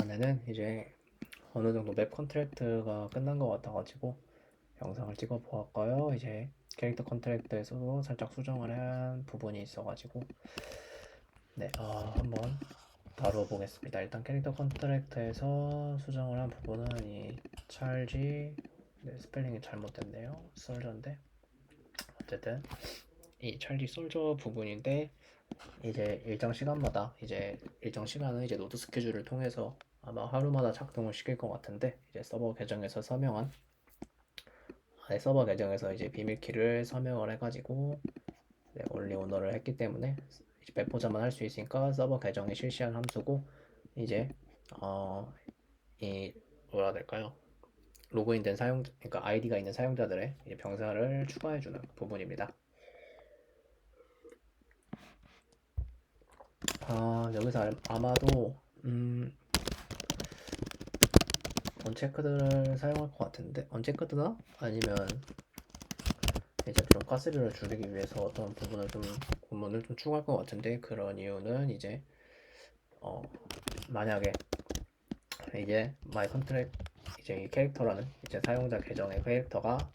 시간에는 이제 어느 정도 맵 컨트랙트가 끝난 것 같아가지고 영상을 찍어 보았고요. 이제 캐릭터 컨트랙트에서도 살짝 수정을 한 부분이 있어가지고 한번 다뤄보겠습니다. 일단 캐릭터 컨트랙트에서 수정을 한 부분은 이 찰지 스펠링이 잘못됐네요. 솔저인데 어쨌든 이 찰지 솔저 부분인데 이제 일정 시간마다 이제 일정 시간은 이제 노드 스케줄을 통해서 아마 하루마다 작동을 시킬 것 같은데 이제 서버 계정에서 서명한 서버 계정에서 이제 비밀키를 서명을 해가지고 올리 오너를 했기 때문에 이제 배포자만 할 수 있으니까 서버 계정에 실시한 함수고 이제 이 뭐라 해야 될까요? 로그인된 사용자, 그러니까 아이디가 있는 사용자들의 이제 병사를 추가해주는 부분입니다. 여기서 아마도 언체크드를 사용할 것 같은데 언체크드나 아니면 이제 좀 가스비를 줄이기 위해서 어떤 부분을 좀 추가할 것 같은데 그런 이유는 이제 만약에 이제 마이 컨트랙 이제 이 캐릭터라는 이제 사용자 계정의 캐릭터가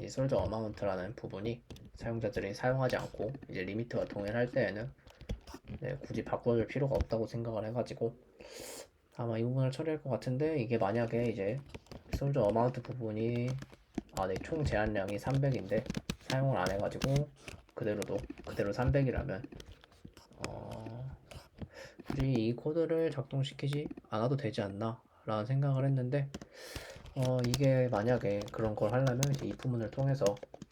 이 솔저 어마운트라는 부분이 사용자들이 사용하지 않고 이제 리미트가 동일할 때에는 굳이 바꿔줄 필요가 없다고 생각을 해가지고 아마 이 부분을 처리할 것 같은데 이게 만약에 이제 솔저 어마운트 부분이 총 제한량이 300인데 사용을 안 해가지고 그대로 300이라면 굳이 이 코드를 작동시키지 않아도 되지 않나 라는 생각을 했는데 이게 만약에 그런 걸 하려면 이제 if문을 통해서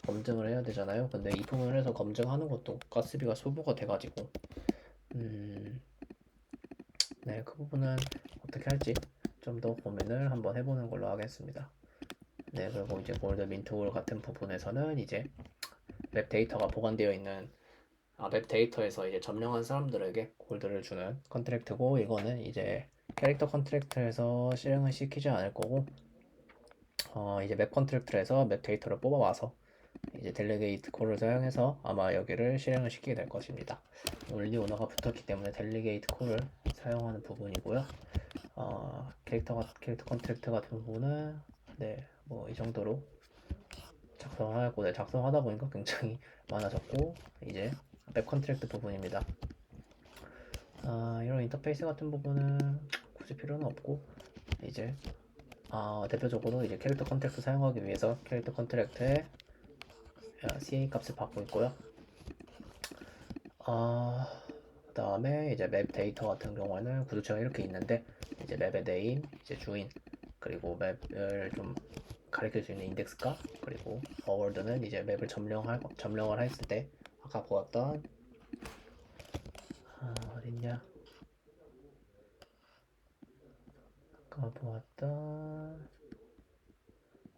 검증을 해야 되잖아요. 근데 if문을 해서 검증하는 것도 가스비가 소모가 돼가지고 그 부분은 어떻게 할지 좀 더 고민을 한번 해보는 걸로 하겠습니다. 그리고 이제 골드 민트홀 같은 부분에서는 이제 웹 데이터가 보관되어 있는 웹 데이터에서 이제 점령한 사람들에게 골드를 주는 컨트랙트고 이거는 이제 캐릭터 컨트랙트에서 실행을 시키지 않을 거고 이제 맵 컨트랙트에서 맵 데이터를 뽑아와서 이제 델리게이트 콜을 사용해서 아마 여기를 실행을 시키게 될 것입니다. 올리 오너가 붙었기 때문에 델리게이트 콜을 사용하는 부분이고요. 캐릭터 컨트랙트 같은 부분은 뭐 이 정도로 작성하고 작성하다 보니까 굉장히 많아졌고 이제 웹 컨트랙트 부분입니다. 이런 인터페이스 같은 부분은 굳이 필요는 없고 이제 대표적으로 이제 캐릭터 컨트랙트 사용하기 위해서 캐릭터 컨트랙트에 CA 값을 받고 있고요. 그 다음에 이제 맵 데이터 같은 경우에는 구조체가 이렇게 있는데 이제 맵의 네임, 이제 주인, 그리고 맵을 좀 가리킬 수 있는 인덱스 값, 그리고 어워드는 이제 맵을 점령을 했을 때 아까 보았던 어딨냐? 아까 보았던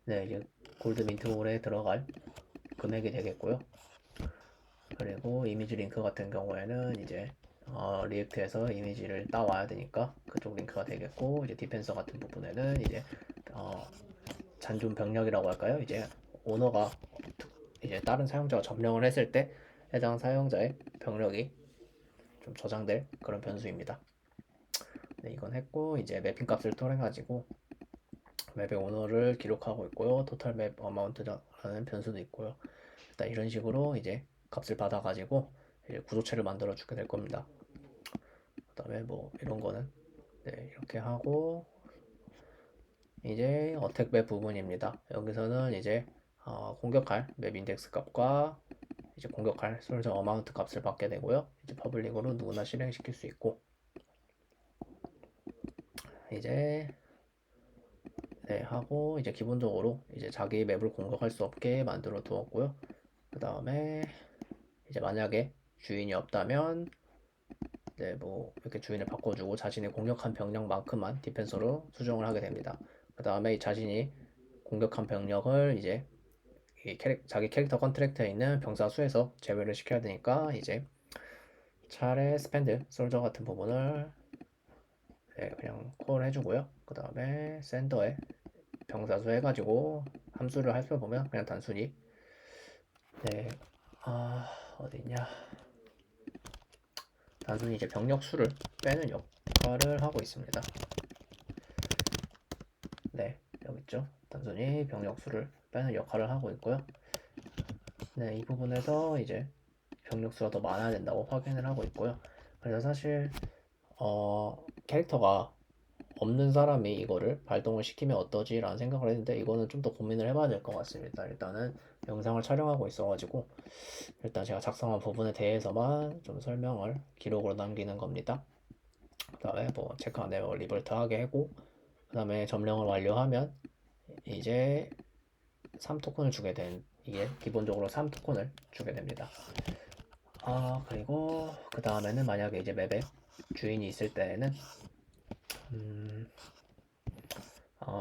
이제 골드 민트홀에 들어갈 금액이 되겠고요. 그리고 이미지 링크 같은 경우에는 이제 리액트에서 이미지를 따와야 되니까 그쪽 링크가 되겠고 이제 디펜서 같은 부분에는 이제 잔존 병력이라고 할까요? 이제 오너가 이제 다른 사용자가 점령을 했을 때 해당 사용자의 병력이 좀 저장될 그런 변수입니다. 이건 했고 이제 매핑 값을 통해가지고 맵의 오너를 기록하고 있고요. 토탈 맵 어마운트라는 변수도 있고요. 일단 이런 식으로 이제 값을 받아가지고 이제 구조체를 만들어 주게 될 겁니다. 그 다음에 뭐 이런 거는 이렇게 하고 이제 어택 맵 부분입니다. 여기서는 이제 공격할 맵 인덱스 값과 이제 공격할 솔저 어마운트 값을 받게 되고요. 이제 퍼블릭으로 누구나 실행시킬 수 있고 이제 하고 이제 기본적으로 이제 자기 맵을 공격할 수 없게 만들어 두었고요. 그 다음에 이제 만약에 주인이 없다면 뭐 이렇게 주인을 바꿔주고 자신이 공격한 병력만큼만 디펜서로 수정을 하게 됩니다. 그 다음에 자신이 공격한 병력을 이제 자기 캐릭터 컨트랙트에 있는 병사 수에서 제외를 시켜야 되니까 이제 차례 스펜드 솔저 같은 부분을 그냥 콜 해주고요. 그 다음에 샌더에 병사 수 해가지고 함수를 살펴보면 그냥 단순히 어디냐 단순히 이제 병력 수를 빼는 역할을 하고 있습니다. 있죠. 단순히 병력 수를 빼는 역할을 하고 있고요. 네, 이 부분에서 이제 병력 수가 더 많아야 된다고 확인을 하고 있고요. 그래서 사실 캐릭터가 없는 사람이 이거를 발동을 시키면 어떠지라는 생각을 했는데 이거는 좀 더 고민을 해봐야 될 것 같습니다. 일단은 영상을 촬영하고 있어가지고 일단 제가 작성한 부분에 대해서만 좀 설명을 기록으로 남기는 겁니다. 그 다음에 뭐 체크 안 되면 리버트 하게 하고 그 다음에 점령을 완료하면 이제 3토큰을 주게 된 이게 기본적으로 3토큰을 주게 됩니다. 그리고 그 다음에는 만약에 이제 맵에 주인이 있을 때에는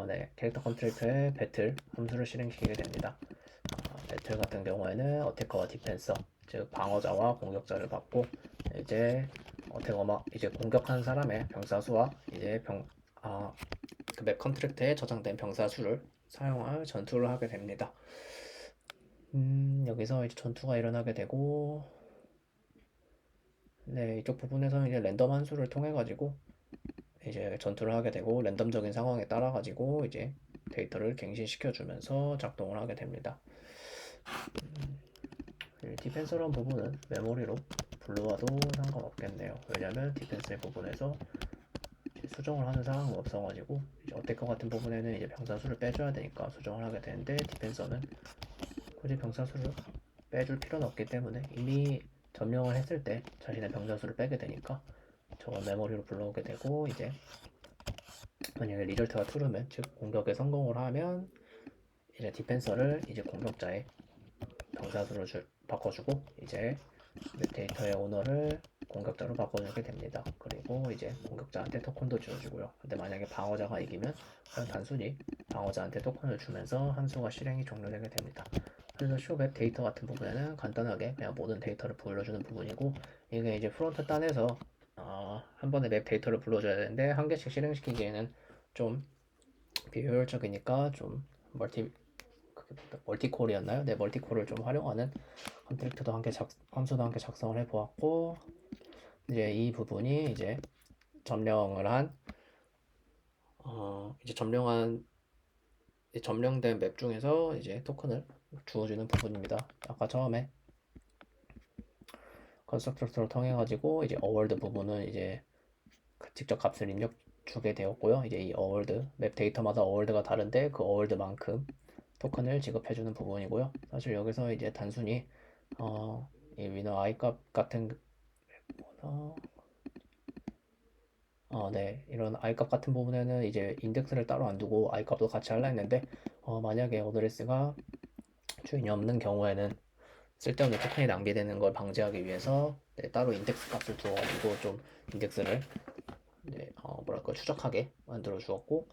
네, 캐릭터 컨트랙터의 배틀 함수를 실행시키게 됩니다. 배틀 같은 경우에는 어태커와 디펜서, 즉 방어자와 공격자를 받고 이제 어태커가 이제 공격한 사람의 병사 수와 이제 그 맵 컨트랙터에 저장된 병사 수를 사용할 전투를 하게 됩니다. 여기서 이제 전투가 일어나게 되고, 네, 이쪽 부분에서는 이제 랜덤 함수를 통해 가지고 이제 전투를 하게 되고 랜덤적인 상황에 따라 가지고 이제 데이터를 갱신시켜 주면서 작동을 하게 됩니다. 디펜서란 부분은 메모리로 불러와도 상관없겠네요. 왜냐면 디펜스의 부분에서 수정을 하는 상황은 없어가지고 이제 어택커 같은 부분에는 이제 병사 수를 빼줘야 되니까 수정을 하게 되는데 디펜서는 굳이 병사 수를 빼줄 필요는 없기 때문에 이미 점령을 했을 때 자신의 병사 수를 빼게 되니까 저건 메모리로 불러오게 되고 이제 만약에 리절트가 true면 즉 공격에 성공을 하면 이제 디펜서를 이제 공격자의 병사 수로 바꿔주고 이제 데이터의 오너를 공격자로 바꿔주게 됩니다. 그리고 이제 공격자한테 토큰도 주어주고요. 근데 만약에 방어자가 이기면 그냥 단순히 방어자한테 토큰을 주면서 함수가 실행이 종료되게 됩니다. 그래서 쇼맵 데이터 같은 부분에는 간단하게 그냥 모든 데이터를 불러주는 부분이고 이게 이제 프론트 단에서 한 번에 맵 데이터를 불러줘야 되는데 한 개씩 실행시키기에는 좀 비효율적이니까 좀 멀티콜이었나요? 네, 멀티콜을 좀 활용하는 컨트랙트도 함수도 함께 작성을 해보았고 이제 이 부분이 이제 점령을 한 이제 점령된 맵 중에서 이제 토큰을 주어주는 부분입니다. 아까 처음에 컨스트럭터를 통해 가지고 이제 어월드 부분은 이제 직접 값을 입력 주게 되었고요. 이제 이 어월드 맵 데이터마다 어월드가 다른데 그 어월드만큼 토큰을 지급해주는 부분이고요. 사실 여기서 이제 단순히 이 위너 i 값 같은 네, 이런 i 값 같은 부분에는 이제 인덱스를 따로 안 두고 i 값도 같이 하려 했는데 만약에 어드레스가 주인이 없는 경우에는 쓸데없는 토큰이 낭비되는 걸 방지하기 위해서 네, 따로 인덱스 값을 두어가지고 좀 인덱스를 네, 추적하게 만들어 주었고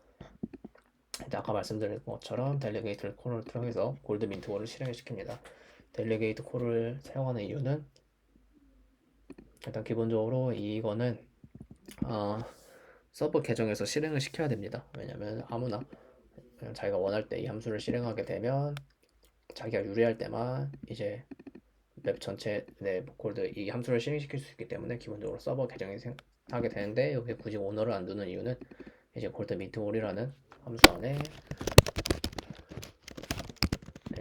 아까 말씀드린 것처럼 델리게이트 콜을 통해서 골드 민트홀을 실행을 시킵니다. 델리게이트 콜을 사용하는 이유는 일단 기본적으로 이거는 서버 계정에서 실행을 시켜야 됩니다. 왜냐면 아무나 그냥 자기가 원할 때 이 함수를 실행하게 되면 자기가 유리할 때만 이제 맵 전체 내 골드 이 함수를 실행시킬 수 있기 때문에 기본적으로 서버 계정이 하게 되는데 여기 굳이 오너를 안 두는 이유는 이제 골드 민트홀이라는 함수 안에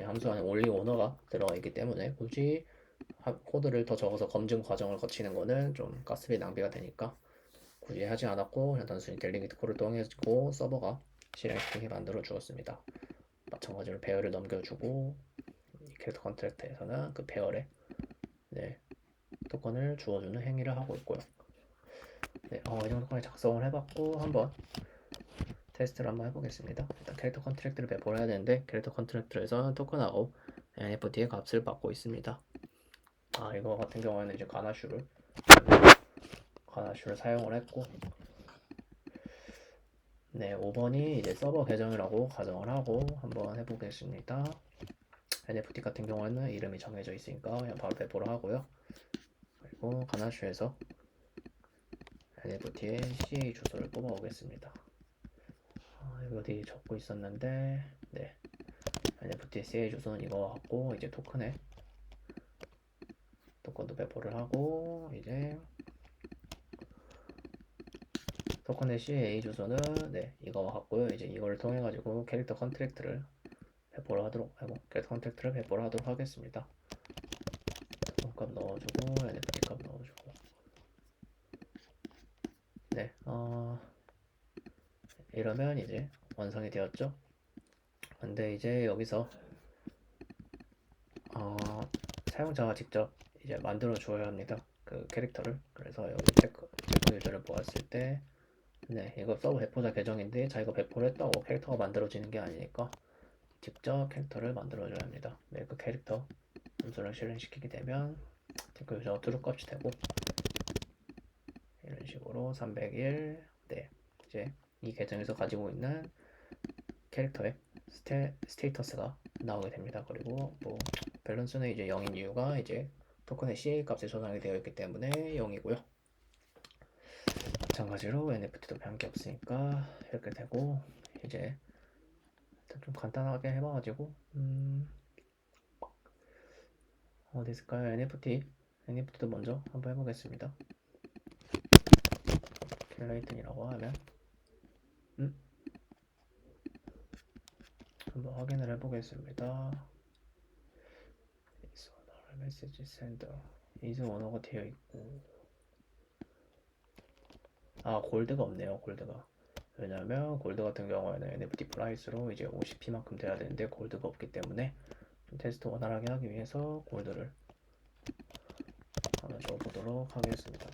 함수 안에 only 오너가 들어가 있기 때문에 굳이 코드를 더 적어서 검증 과정을 거치는 거는 좀 가스비 낭비가 되니까 굳이 하지 않았고 그냥 단순히 델리게이트 콜을 통해서 서버가 실행시키게 만들어 주었습니다. 마찬가지로 배열을 넘겨주고 캐릭터 컨트랙트에서는 그 배열에 토큰을 주어주는 행위를 하고 있고요. 네, 이 정도까지 작성을 해봤고 한번 테스트를 한번 해보겠습니다. 일단 캐릭터 컨트랙트를 배포를 해야 되는데 캐릭터 컨트랙트에서는 토큰하고 NFT의 값을 받고 있습니다. 이거 같은 경우에는 이제 가나슈를 사용을 했고 네, 5번이 이제 서버 계정이라고 가정을 하고 한번 해보겠습니다. NFT 같은 경우에는 이름이 정해져 있으니까 그냥 바로 배포를 하고요. 그리고 가나슈에서 NFT의 CA 주소를 뽑아 오겠습니다. 여기 어디 적고 있었는데 네, NFT CA 주소는 이거 같고 이제 토큰도 배포를 하고 이제 토큰의 CA 주소는 네 이거와 같고요. 이제 이걸 통해 가지고 캐릭터 컨트랙트를 배포를 하도록 하고 캐릭터 컨트랙트를 배포를 하도록 하겠습니다. 값 넣어주고 NFT 값 넣어주고 네 이러면 이제 완성이 되었죠. 근데 이제 여기서 사용자가 직접 이제 만들어 주어야 합니다. 그 캐릭터를. 그래서 여기 체크 유저를 보았을 때 네, 이거 서브 배포자 계정인데 자기가 배포를 했다고 캐릭터가 만들어지는 게 아니니까 직접 캐릭터를 만들어줘야 합니다. 메이크 캐릭터 함수를 실행시키게 되면 체크 유저가 true 값이 되고 이런 식으로 301 네, 이제 이 계정에서 가지고 있는 캐릭터의 스테이터스가 나오게 됩니다. 그리고 뭐 밸런스는 이제 0인 이유가 이제 토큰의 CA 값에 저장이 되어 있기 때문에 0이고요. 마찬가지로 NFT도 변한 게 없으니까 이렇게 되고 이제 일단 좀 간단하게 해봐가지고 어디 있을까요? NFT도 먼저 한번 해보겠습니다. 킬레이튼이라고 하면 한번 확인을 해보겠습니다. 메시지 샌더 이즈 원어가 되어 있고 골드가 없네요. 골드가 왜냐면 골드 같은 경우에는 NFT 프라이스로 이제 50P만큼 돼야 되는데 골드가 없기 때문에 좀 테스트 원활하게 하기 위해서 골드를 한번 줘보도록 하겠습니다.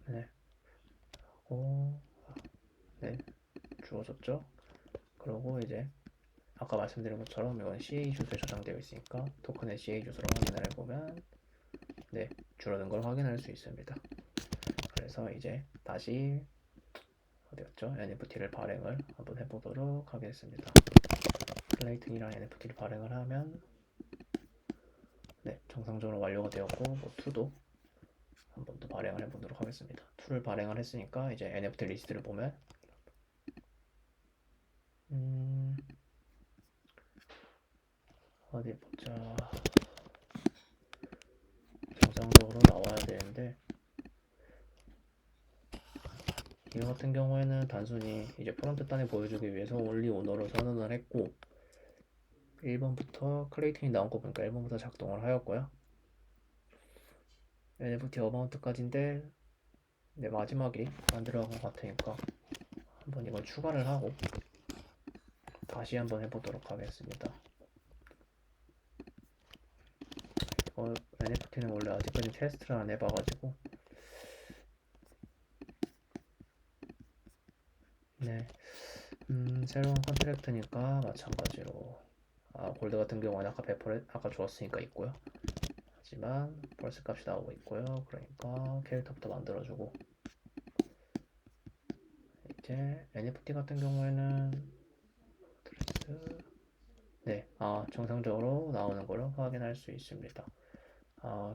네, 네 주어졌죠. 그리고 이제 아까 말씀드린 것처럼 이건 CA 주소에 저장되어 있으니까 토큰의 CA 주소로 확인을 해보면 네 줄어든 걸 확인할 수 있습니다. 그래서 이제 다시 어디였죠? NFT를 발행을 한번 해보도록 하겠습니다. 클레이튼이랑 NFT를 발행을 하면 네 정상적으로 완료가 되었고 뭐 2도 한번 더 발행을 해보도록 하겠습니다. 2를 발행을 했으니까 이제 NFT 리스트를 보면 어디 보자. 정상적으로 나와야 되는데 이거 같은 경우에는 단순히 이제 프론트 단에 보여주기 위해서 only 오너로 선언을 했고 1번부터 클레이튼이 나온 거 보니까 1번부터 작동을 하였고요. NFT 어마운트까지인데 네, 마지막이 안 들어간 것 같으니까 한번 이걸 추가를 하고 다시 한번 해보도록 하겠습니다. NFT는 원래 아직까지 테스트를 안 해봐가지고 네, 새로운 컨트랙트니까 마찬가지로 골드 같은 경우는 아까 주었으니까 있고요. 하지만 벌스 값이 나오고 있고요. 그러니까 캐릭터부터 만들어주고 이제 NFT 같은 경우에는 드레스 네, 정상적으로 나오는 걸 확인할 수 있습니다.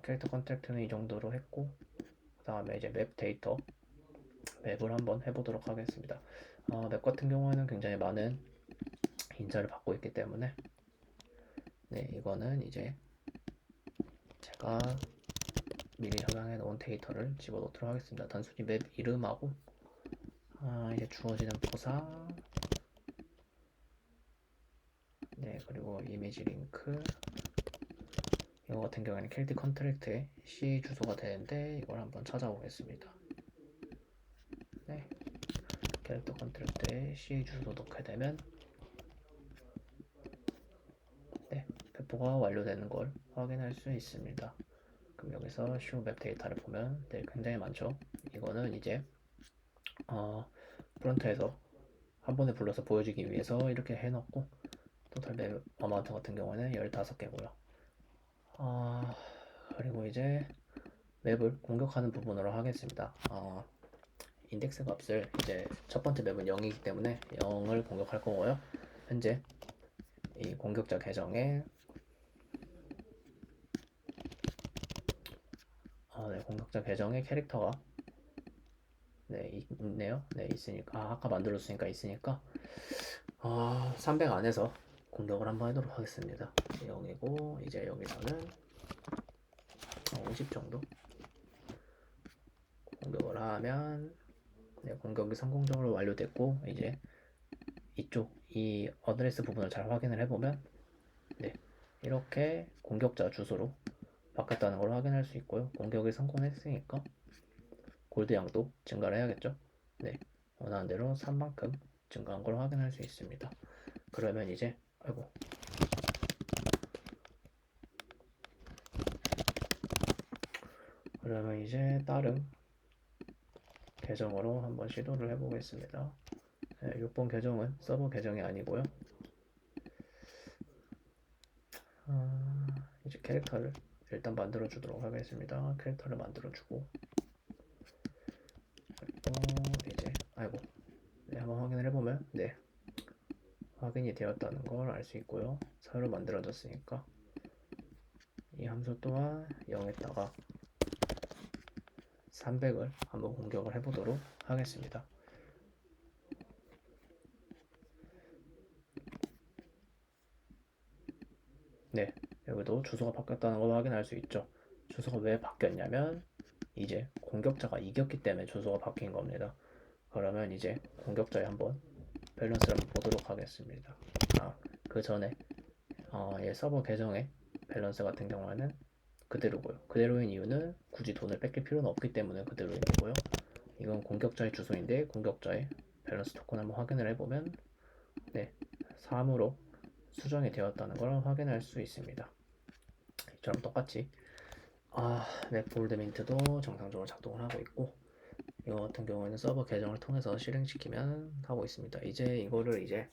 캐릭터 컨트랙트는 이 정도로 했고 그 다음에 이제 맵 데이터 맵을 한번 해보도록 하겠습니다. 맵 같은 경우에는 굉장히 많은 인자를 받고 있기 때문에 네, 이거는 이제 제가 미리 저장해 놓은 데이터를 집어넣도록 하겠습니다. 단순히 맵 이름하고 이제 주어지는 포상 네, 그리고 이미지 링크 이거 같은 경우에는 캐릭터 컨트랙트의 C 주소가 되는데 이걸 한번 찾아보겠습니다. 네, 캐릭터 컨트랙트의 C 주소 넣게 되면 네, 배포가 완료되는 걸 확인할 수 있습니다. 그럼 여기서 show 맵 데이터를 보면 네, 굉장히 많죠. 이거는 이제 프론트에서 한 번에 불러서 보여주기 위해서 이렇게 해놓고 토탈 맵 어마운트 같은 경우는 15개고요. 그리고 이제 맵을 공격하는 부분으로 하겠습니다. 인덱스 값을 이제 첫 번째 맵은 0이기 때문에 0을 공격할 거고요. 현재 이 공격자 계정에 네, 공격자 계정에 캐릭터가 네, 있네요. 네, 있으니까 아까 만들었으니까 있으니까 300 안에서 공격을 한번 하도록 하겠습니다. 0이고 이제 여기서는 50 정도 다 하면 네, 공격이 성공적으로 완료됐고 이제 이쪽 이 어드레스 부분을 잘 확인을 해보면 네, 이렇게 공격자 주소로 바뀌었다는 걸 확인할 수 있고요. 공격이 성공했으니까 골드 양도 증가를 해야겠죠. 네, 원하는 대로 3만큼 증가한 걸 확인할 수 있습니다. 그러면 이제 아이고 그러면 이제 다른 계정으로 한번 시도를 해보겠습니다. 네, 6번 계정은 서버 계정이 아니고요. 이제 캐릭터를 일단 만들어 주도록 하겠습니다. 캐릭터를 만들어 주고 이제 아이고 네, 한번 확인을 해보면 네 확인이 되었다는 걸 알 수 있고요. 새로 만들어졌으니까 이 함수 또한 0에다가 300을 한번 공격을 해보도록 하겠습니다. 네, 여기도 주소가 바뀌었다는 걸 확인할 수 있죠. 주소가 왜 바뀌었냐면 이제 공격자가 이겼기 때문에 주소가 바뀐 겁니다. 그러면 이제 공격자의 한번 밸런스를 한번 보도록 하겠습니다. 그 전에 서버 계정의 밸런스 같은 경우에는 그대로고요. 그대로인 이유는 굳이 돈을 뺏길 필요는 없기 때문에 그대로인 거고요. 이건 공격자의 주소인데 공격자의 밸런스 토큰 한번 확인을 해보면 네, 3으로 수정이 되었다는 걸 확인할 수 있습니다. 이처럼 똑같이 맵볼드 민트도 정상적으로 작동을 하고 있고 이거 같은 경우에는 서버 계정을 통해서 실행시키면 하고 있습니다. 이제 이거를 이제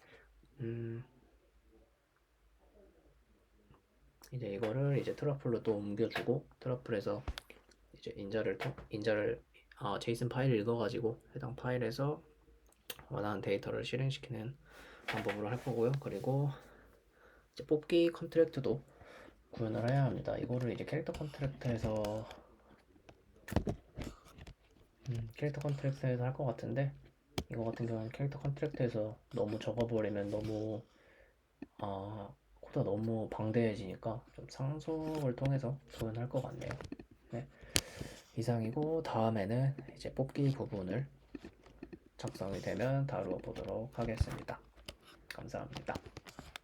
이거를 트러플로 또 옮겨주고 트러플에서 이제 인자를 제이슨 파일을 읽어가지고 해당 파일에서 원하는 데이터를 실행시키는 방법으로 할 거고요. 그리고 이제 뽑기 컨트랙트도 구현을 해야 합니다. 이거를 이제 캐릭터 컨트랙트에서 할 것 같은데 이거 같은 경우는 캐릭터 컨트랙트에서 너무 적어버리면 너무 코드가 너무 방대해지니까 좀 상속을 통해서 구현할 것 같네요. 네, 이상이고 다음에는 이제 뽑기 부분을 작성이 되면 다루어 보도록 하겠습니다. 감사합니다.